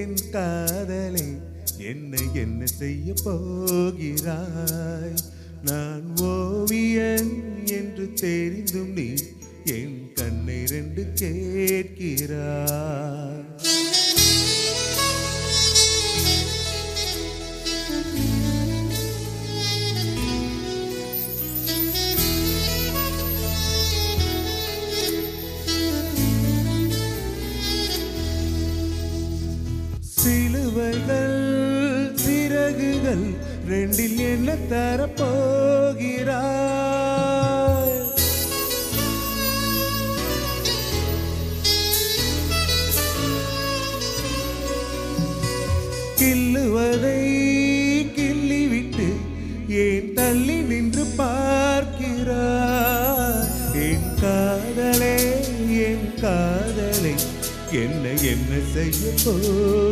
என் காதலை என்ன செய்ய போகிறாய்? நான் ஓவியன் என்று தெரிந்தும் நீ என் கண்ணை ரெண்டு கேட்கிறாய். சிலுவைகள் சிறகுகள் ரெண்டில் என்ன தரப்போகிறாய்? கில்லுவதை கிள்ளிவிட்டு ஏன் தள்ளி நின்று பார்க்கிறாய்? என் காதலை என்ன செய்ய போ